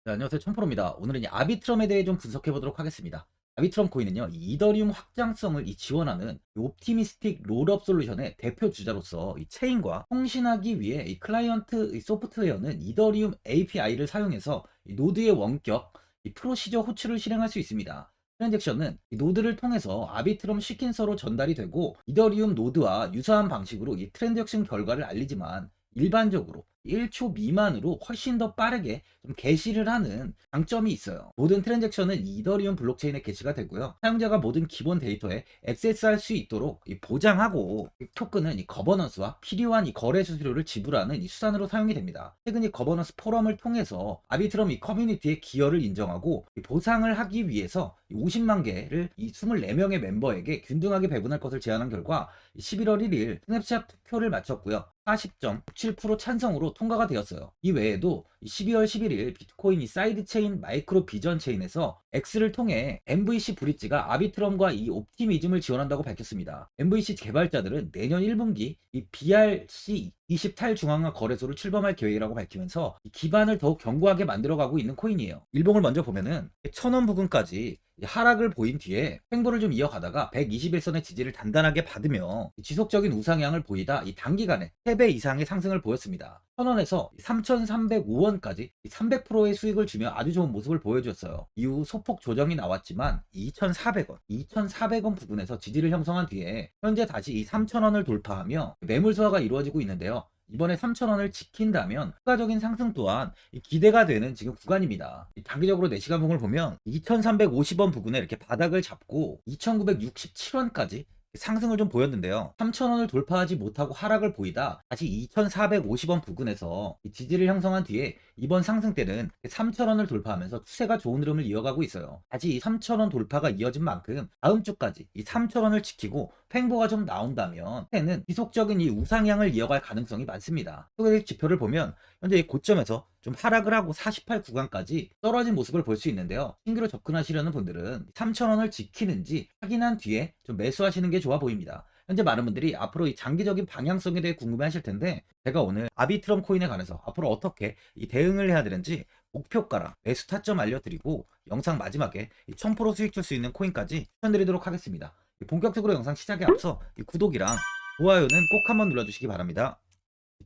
네, 안녕하세요. 천프로입니다. 오늘은 이 아비트럼에 대해 좀 분석해 보도록 하겠습니다. 아비트럼 코인은요, 이 이더리움 확장성을 지원하는 이 옵티미스틱 롤업 솔루션의 대표 주자로서 이 체인과 통신하기 위해 이 클라이언트 소프트웨어는 이더리움 API를 사용해서 이 노드의 원격 이 프로시저 호출을 실행할 수 있습니다. 트랜잭션은 이 노드를 통해서 아비트럼 시퀀서로 전달이 되고 이더리움 노드와 유사한 방식으로 이 트랜잭션 결과를 알리지만 일반적으로 1초 미만으로 훨씬 더 빠르게 좀 게시를 하는 장점이 있어요. 모든 트랜잭션은 이더리움 블록체인에 게시가 되고요. 사용자가 모든 기본 데이터에 액세스할 수 있도록 보장하고, 이 토큰은 이 거버넌스와 필요한 이 거래 수수료를 지불하는 이 수단으로 사용이 됩니다. 최근 이 거버넌스 포럼을 통해서 아비트럼 이 커뮤니티의 기여를 인정하고 이 보상을 하기 위해서 50만 개를 이 24명의 멤버에게 균등하게 배분할 것을 제안한 결과 11월 1일 스냅샷 투표를 마쳤고요. 40.67% 찬성으로 통과가 되었어요. 이 외에도 12월 11일 비트코인 이 사이드체인 마이크로 비전 체인에서 X를 통해 MVC 브릿지가 아비트럼과 이 옵티미즘을 지원한다고 밝혔습니다. MVC 개발자들은 내년 1분기 이 BRC20 탈중앙화 거래소를 출범할 계획이라고 밝히면서 이 기반을 더욱 견고하게 만들어가고 있는 코인이에요. 일봉을 먼저 보면은 1000원 부근까지 하락을 보인 뒤에 횡보를 좀 이어가다가 121선의 지지를 단단하게 받으며 지속적인 우상향을 보이다 이 단기간에 3배 이상의 상승을 보였습니다. 1000원에서 3305원까지 300%의 수익을 주며 아주 좋은 모습을 보여줬어요. 이후 소폭 조정이 나왔지만 2400원 부근에서 지지를 형성한 뒤에 현재 다시 이 3000원을 돌파하며 매물 소화가 이루어지고 있는데요. 이번에 3,000원을 지킨다면 추가적인 상승 또한 기대가 되는 지금 구간입니다. 단기적으로 4시간 봉을 보면 2,350원 부근에 이렇게 바닥을 잡고 2,967원까지 상승을 좀 보였는데요. 3,000원을 돌파하지 못하고 하락을 보이다 다시 2,450원 부근에서 지지를 형성한 뒤에 이번 상승 때는 3,000원을 돌파하면서 추세가 좋은 흐름을 이어가고 있어요. 다시 이 3,000원 돌파가 이어진 만큼 다음 주까지 이 3,000원을 지키고 횡보가 좀 나온다면 때는 지속적인 이 우상향을 이어갈 가능성이 많습니다. 소개적 지표를 보면 현재 이 고점에서 좀 하락을 하고 48 구간까지 떨어진 모습을 볼 수 있는데요. 신규로 접근하시려는 분들은 3,000원을 지키는지 확인한 뒤에 좀 매수하시는 게 좋아 보입니다. 현재 많은 분들이 앞으로 이 장기적인 방향성에 대해 궁금해 하실 텐데, 제가 오늘 아비트럼 코인에 관해서 앞으로 어떻게 이 대응을 해야 되는지 목표가랑 매수 타점 알려드리고 영상 마지막에 1000% 수익 줄 수 있는 코인까지 추천드리도록 하겠습니다. 본격적으로 영상 시작에 앞서 구독이랑 좋아요는 꼭 한번 눌러주시기 바랍니다.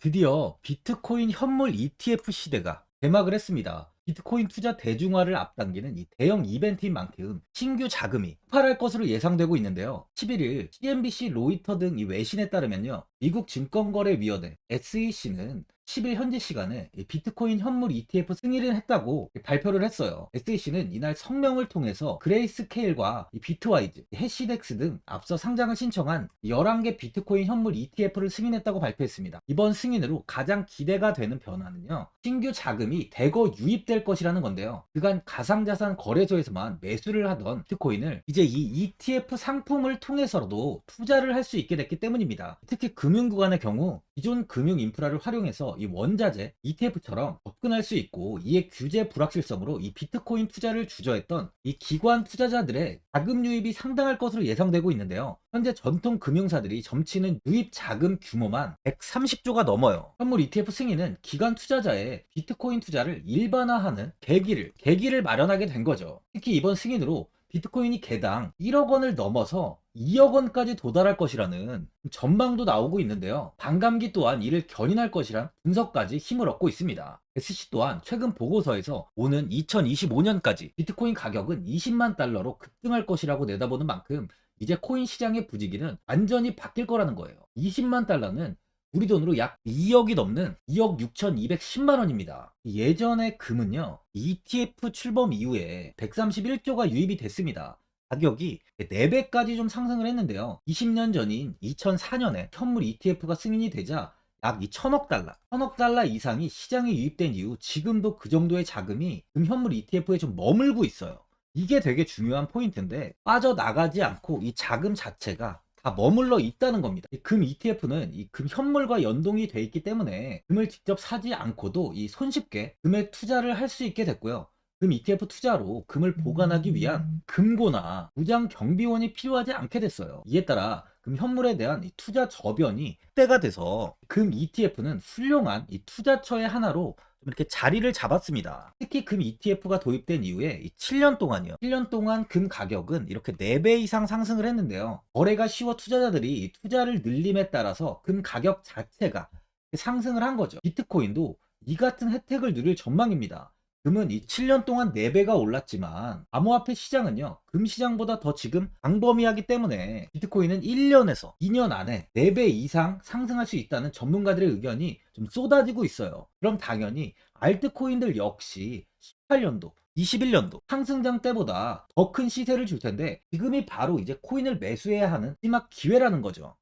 드디어 비트코인 현물 ETF 시대가 개막을 했습니다. 비트코인 투자 대중화를 앞당기는 이 대형 이벤트인 만큼 신규 자금이 폭발할 것으로 예상되고 있는데요. 11일 CNBC, 로이터 등 이 외신에 따르면요, 미국 증권거래위원회 SEC는 10일 현지 시간에 비트코인 현물 ETF 승인을 했다고 발표를 했어요. SEC는 이날 성명을 통해서 그레이스케일과 비트와이즈, 해시덱스 등 앞서 상장을 신청한 11개 비트코인 현물 ETF를 승인했다고 발표했습니다. 이번 승인으로 가장 기대가 되는 변화는요, 신규 자금이 대거 유입될 것이라는 건데요. 그간 가상자산 거래소에서만 매수를 하던 비트코인을 이제 이 ETF 상품을 통해서도 투자를 할 수 있게 됐기 때문입니다. 특히 금융구간의 경우 기존 금융 인프라를 활용해서 이 원자재 ETF처럼 접근할 수 있고, 이에 규제 불확실성으로 이 비트코인 투자를 주저했던 이 기관 투자자들의 자금 유입이 상당할 것으로 예상되고 있는데요. 현재 전통 금융사들이 점치는 유입 자금 규모만 130조가 넘어요. 현물 ETF 승인은 기관 투자자의 비트코인 투자를 일반화하는 계기를 마련하게 된 거죠. 특히 이번 승인으로 비트코인이 개당 1억 원을 넘어서 2억 원까지 도달할 것이라는 전망도 나오고 있는데요. 반감기 또한 이를 견인할 것이란 분석까지 힘을 얻고 있습니다. SC 또한 최근 보고서에서 오는 2025년까지 비트코인 가격은 20만 달러로 급등할 것이라고 내다보는 만큼 이제 코인 시장의 부지기는 완전히 바뀔 거라는 거예요. 20만 달러는 우리 돈으로 약 2억이 넘는 2억 6,210만 원입니다. 예전의 금은요, ETF 출범 이후에 131조가 유입이 됐습니다. 가격이 4배까지 좀 상승을 했는데요. 20년 전인 2004년에 현물 ETF가 승인이 되자 약 1000억 달러 이상이 시장에 유입된 이후 지금도 그 정도의 자금이 현물 ETF에 좀 머물고 있어요. 이게 되게 중요한 포인트인데, 빠져나가지 않고 이 자금 자체가 다 머물러 있다는 겁니다. 이 금 ETF는 이 금 현물과 연동이 돼 있기 때문에 금을 직접 사지 않고도 이 손쉽게 금에 투자를 할 수 있게 됐고요. 금 ETF 투자로 금을 보관하기 위한 금고나 무장 경비원이 필요하지 않게 됐어요. 이에 따라 금 현물에 대한 이 투자 저변이 확대가 돼서 금 ETF는 훌륭한 이 투자처의 하나로 좀 이렇게 자리를 잡았습니다. 특히 금 ETF가 도입된 이후에 이 7년 동안이요. 7년 동안 금 가격은 이렇게 4배 이상 상승을 했는데요. 거래가 쉬워 투자자들이 이 투자를 늘림에 따라서 금 가격 자체가 상승을 한 거죠. 비트코인도 이 같은 혜택을 누릴 전망입니다. 금은 이 7년 동안 4배가 올랐지만 암호화폐 시장은요, 금 시장보다 더 지금 광범위하기 때문에 비트코인은 1년에서 2년 안에 4배 이상 상승할 수 있다는 전문가들의 의견이 좀 쏟아지고 있어요. 그럼 당연히 알트코인들 역시 18년도 21년도 상승장 때보다 더 큰 시세를 줄 텐데, 지금이 바로 이제 코인을 매수해야 하는 마지막 기회라는 거죠.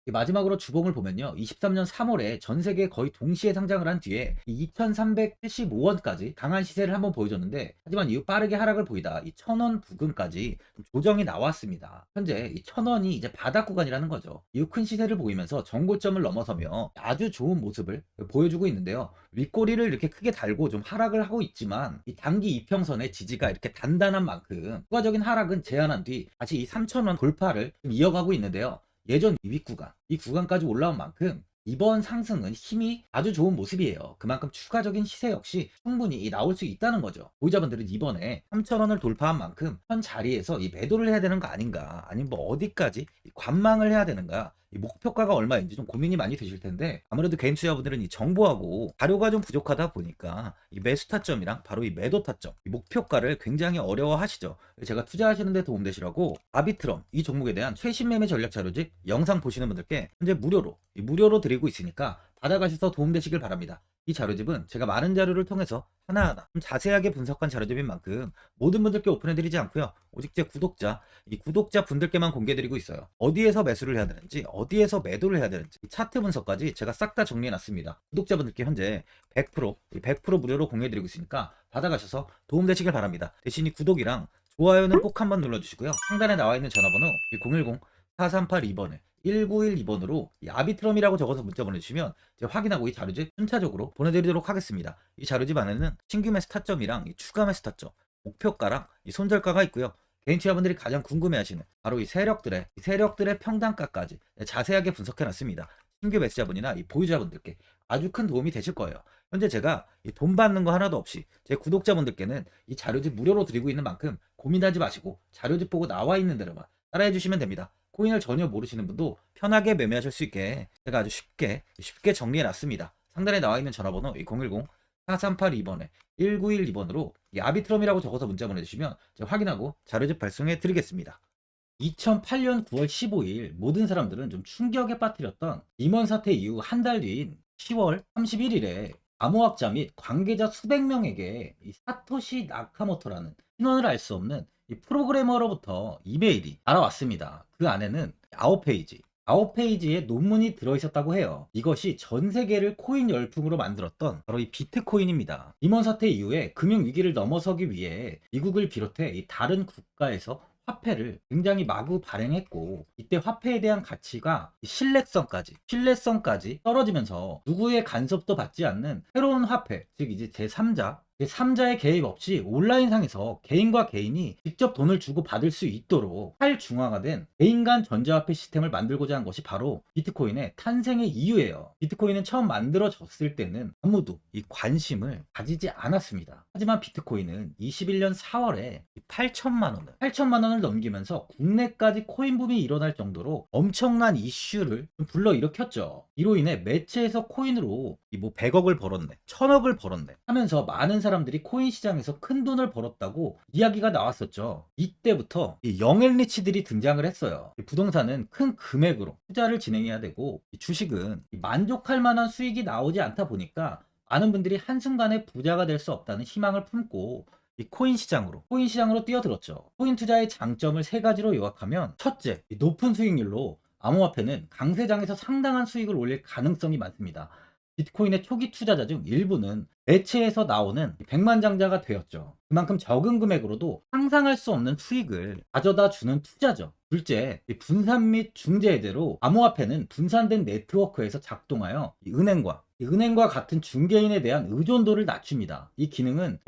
마지막으로 주봉을 보면요, 23년 3월에 전 세계 거의 동시에 상장을 한 뒤에 2375원까지 강한 시세를 한번 보여줬는데, 하지만 이후 빠르게 하락을 보이다 이 1000원 부근까지 좀 조정이 나왔습니다. 현재 이 1000원이 이제 바닥 구간이라는 거죠. 이후 큰 시세를 보이면서 정고점을 넘어서며 아주 좋은 모습을 보여주고 있는데요, 윗꼬리를 이렇게 크게 달고 좀 하락을 하고 있지만 이 단기 이평선의 지지가 이렇게 단단한 만큼 추가적인 하락은 제한한 뒤 다시 이 3000원 돌파를 좀 이어가고 있는데요, 예전 윗구간, 이 구간까지 올라온 만큼 이번 상승은 힘이 아주 좋은 모습이에요. 그만큼 추가적인 시세 역시 충분히 나올 수 있다는 거죠. 보유자분들은 이번에 3,000원을 돌파한 만큼 현 자리에서 이 매도를 해야 되는 거 아닌가, 아니면 뭐 어디까지 관망을 해야 되는가, 이 목표가가 얼마인지 좀 고민이 많이 되실 텐데, 아무래도 개인 투자분들은 이 정보하고 자료가 좀 부족하다 보니까 이 매수 타점이랑 바로 이 매도 타점, 이 목표가를 굉장히 어려워하시죠. 제가 투자하시는 데 도움되시라고 아비트럼 이 종목에 대한 최신 매매 전략 자료집 영상 보시는 분들께 현재 무료로 드리고 있으니까 받아가셔서 도움되시길 바랍니다. 이 자료집은 제가 많은 자료를 통해서 하나하나 좀 자세하게 분석한 자료집인 만큼 모든 분들께 오픈해드리지 않고요, 오직 제 이 구독자 분들께만 공개드리고 있어요. 어디에서 매수를 해야 되는지, 어디에서 매도를 해야 되는지, 차트 분석까지 제가 싹 다 정리해놨습니다. 구독자분들께 현재 100% 무료로 공유해드리고 있으니까 받아가셔서 도움되시길 바랍니다. 대신 이 구독이랑 좋아요는 꼭 한번 눌러주시고요, 상단에 나와있는 전화번호 010-4382번에 1912번으로 이 아비트럼이라고 적어서 문자 보내주시면 제가 확인하고 이 자료집 순차적으로 보내드리도록 하겠습니다. 이 자료집 안에는 신규 매수 타점이랑 이 추가 매수 타점, 목표가랑 이 손절가가 있고요, 개인 투자분들이 가장 궁금해하시는 바로 이 세력들의 평단가까지 자세하게 분석해놨습니다. 신규 매수자분이나 이 보유자분들께 아주 큰 도움이 되실 거예요. 현재 제가 돈 받는 거 하나도 없이 제 구독자분들께는 이 자료집 무료로 드리고 있는 만큼 고민하지 마시고 자료집 보고 나와 있는 대로만 따라해 주시면 됩니다. 코인을 전혀 모르시는 분도 편하게 매매하실 수 있게 제가 아주 쉽게 정리해 놨습니다. 상단에 나와 있는 전화번호 010-4382번에 1912번으로 이 아비트럼이라고 적어서 문자 보내주시면 제가 확인하고 자료집 발송해 드리겠습니다. 2008년 9월 15일 모든 사람들은 좀 충격에 빠뜨렸던 리먼 사태 이후 한 달 뒤인 10월 31일에 암호학자 및 관계자 수백 명에게 이 사토시 나카모토라는 신원을 알 수 없는 이 프로그래머로부터 이메일이 날아왔습니다. 그 안에는 9페이지의 논문이 들어있었다고 해요. 이것이 전 세계를 코인 열풍으로 만들었던 바로 이 비트코인입니다. 리먼 사태 이후에 금융위기를 넘어서기 위해 미국을 비롯해 이 다른 국가에서 화폐를 굉장히 마구 발행했고, 이때 화폐에 대한 가치가 신뢰성까지 떨어지면서 누구의 간섭도 받지 않는 새로운 화폐, 즉 이제 제3자의 개입 없이 온라인상에서 개인과 개인이 직접 돈을 주고 받을 수 있도록 탈중앙화된 개인 간 전자화폐 시스템을 만들고자 한 것이 바로 비트코인의 탄생의 이유예요. 비트코인은 처음 만들어졌을 때는 아무도 이 관심을 가지지 않았습니다. 하지만 비트코인은 21년 4월에 8천만 원을 넘기면서 국내까지 코인 붐이 일어날 정도로 엄청난 이슈를 불러일으켰죠. 이로 인해 매체에서 코인으로 100억을 벌었네, 1000억을 벌었네 하면서 많은 사람들이 코인 시장에서 큰 돈을 벌었다고 이야기가 나왔었죠. 이때부터 이 영앤리치들이 등장을 했어요. 부동산은 큰 금액으로 투자를 진행해야 되고, 주식은 만족할 만한 수익이 나오지 않다 보니까 많은 분들이 한순간에 부자가 될 수 없다는 희망을 품고 이 코인 시장으로 뛰어들었죠. 코인 투자의 장점을 3가지로 요약하면, 첫째, 높은 수익률로 암호화폐는 강세장에서 상당한 수익을 올릴 가능성이 많습니다. 비트코인의 초기 투자자 중 일부는 매체에서 나오는 백만장자가 되었죠. 그만큼 적은 금액으로도 상상할 수 없는 수익을 가져다 주는 투자죠. 둘째, 분산 및 중재제로 암호화폐는 분산된 네트워크에서 작동하여 은행과 같은 중개인에 대한 의존도를 낮춥니다. 이 기능은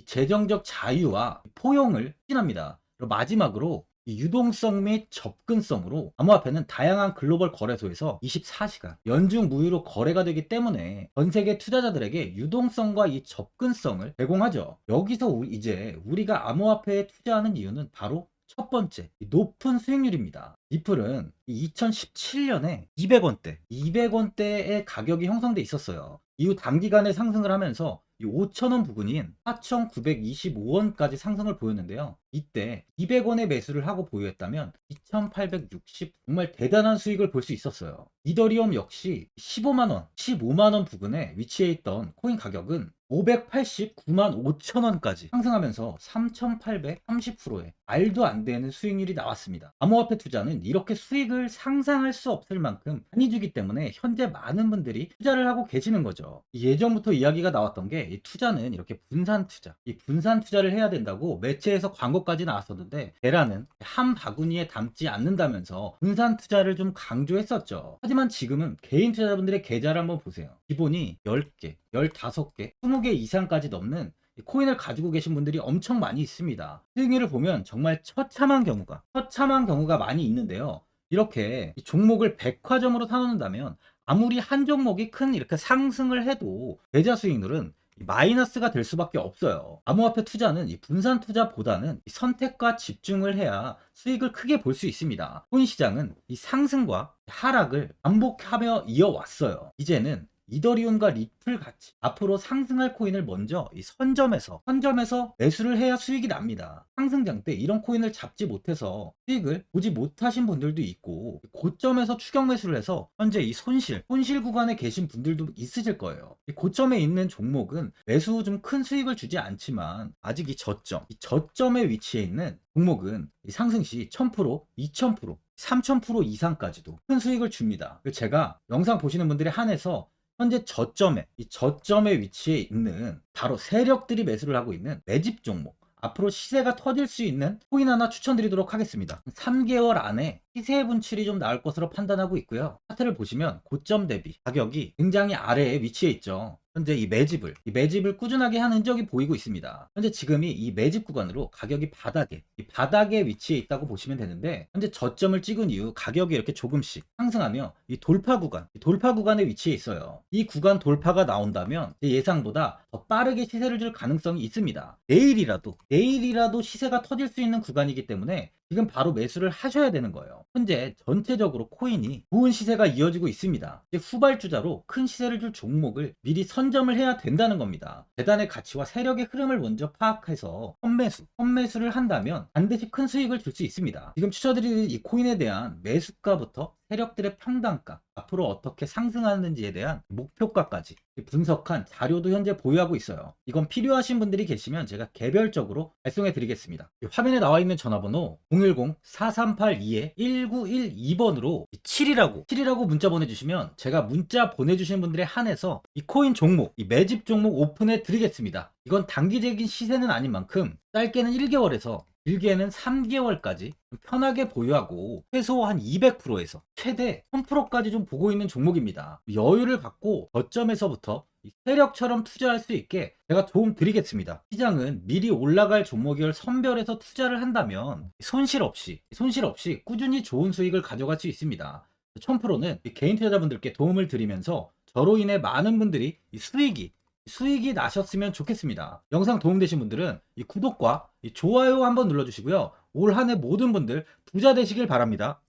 재정적 자유와 포용을 추진합니다. 그리고 마지막으로 이 유동성 및 접근성으로 암호화폐는 다양한 글로벌 거래소에서 24시간 연중 무휴로 거래가 되기 때문에 전 세계 투자자들에게 유동성과 이 접근성을 제공하죠. 여기서 이제 우리가 암호화폐에 투자하는 이유는 바로 첫 번째, 이 높은 수익률입니다. 리플은 2017년에 200원대의 가격이 형성돼 있었어요. 이후 단기간에 상승을 하면서 이 5,000원 부근인 4,925원까지 상승을 보였는데요. 이때 200원의 매수를 하고 보유했다면 2,860 정말 대단한 수익을 볼 수 있었어요. 이더리움 역시 15만원 부근에 위치해 있던 코인 가격은 589만 5천원까지 상승하면서 3,830%의 말도 안 되는 수익률이 나왔습니다. 암호화폐 투자는 이렇게 수익을 상상할 수 없을 만큼 많이 주기 때문에 현재 많은 분들이 투자를 하고 계시는 거죠. 예전부터 이야기가 나왔던 게 이 투자는 이렇게 분산 투자, 이 분산 투자를 해야 된다고 매체에서 광고까지 나왔었는데 테라는 한 바구니에 담지 않는다면서 분산 투자를 좀 강조했었죠. 하지만 지금은 개인 투자자분들의 계좌를 한번 보세요. 기본이 10개, 15개, 20개 이상까지 넘는 코인을 가지고 계신 분들이 엄청 많이 있습니다. 수익률을 보면 정말 처참한 경우가 많이 있는데요. 이렇게 종목을 백화점으로 사놓는다면 아무리 한 종목이 큰 이렇게 상승을 해도 계좌 수익률은 마이너스가 될 수밖에 없어요. 암호화폐 투자는 이 분산 투자보다는 이 선택과 집중을 해야 수익을 크게 볼 수 있습니다. 코인 시장은 이 상승과 하락을 반복하며 이어왔어요. 이제는 이더리움과 리플 같이 앞으로 상승할 코인을 먼저 이 선점에서 매수를 해야 수익이 납니다. 상승장 때 이런 코인을 잡지 못해서 수익을 보지 못하신 분들도 있고, 고점에서 추격 매수를 해서 현재 이 손실 구간에 계신 분들도 있으실 거예요. 이 고점에 있는 종목은 매수 후 좀 큰 수익을 주지 않지만 아직 이 저점에 위치해 있는 종목은 이 상승 시 1000%, 2000%, 3000% 이상까지도 큰 수익을 줍니다. 제가 영상 보시는 분들에 한해서 현재 저점에 위치해 있는 바로 세력들이 매수를 하고 있는 매집 종목, 앞으로 시세가 터질 수 있는 코인 하나 추천드리도록 하겠습니다. 3개월 안에 시세 분출이 좀 나올 것으로 판단하고 있고요. 차트를 보시면 고점 대비 가격이 굉장히 아래에 위치해 있죠. 현재 이 매집을 꾸준하게 한 흔적이 보이고 있습니다. 현재 지금이 이 매집 구간으로 가격이 바닥에 위치해 있다고 보시면 되는데, 현재 저점을 찍은 이후 가격이 이렇게 조금씩 상승하며 이 돌파 구간에 위치해 있어요. 이 구간 돌파가 나온다면 제 예상보다 더 빠르게 시세를 줄 가능성이 있습니다. 내일이라도 시세가 터질 수 있는 구간이기 때문에 지금 바로 매수를 하셔야 되는 거예요. 현재 전체적으로 코인이 좋은 시세가 이어지고 있습니다. 이제 후발주자로 큰 시세를 줄 종목을 미리 선점을 해야 된다는 겁니다. 재단의 가치와 세력의 흐름을 먼저 파악해서 선매수를 한다면 반드시 큰 수익을 줄 수 있습니다. 지금 추천드리는 이 코인에 대한 매수가부터 세력들의 평단가, 앞으로 어떻게 상승하는지에 대한 목표가까지 분석한 자료도 현재 보유하고 있어요. 이건 필요하신 분들이 계시면 제가 개별적으로 발송해 드리겠습니다. 화면에 나와 있는 전화번호 010-4382-1912번으로 7이라고 문자 보내주시면 제가 문자 보내주신 분들에 한해서 이 코인 종목, 이 매집 종목 오픈해 드리겠습니다. 이건 단기적인 시세는 아닌 만큼 짧게는 1개월에서 길게는 3개월까지 편하게 보유하고 최소 한 200%에서 최대 1000%까지 좀 보고 있는 종목입니다. 여유를 갖고 저점에서부터 세력처럼 투자할 수 있게 제가 도움 드리겠습니다. 시장은 미리 올라갈 종목을 선별해서 투자를 한다면 손실 없이 꾸준히 좋은 수익을 가져갈 수 있습니다. 1000%는 개인 투자자분들께 도움을 드리면서 저로 인해 많은 분들이 수익이 나셨으면 좋겠습니다. 영상 도움되신 분들은 이 구독과 이 좋아요 한번 눌러주시고요. 올 한 해 모든 분들 부자 되시길 바랍니다.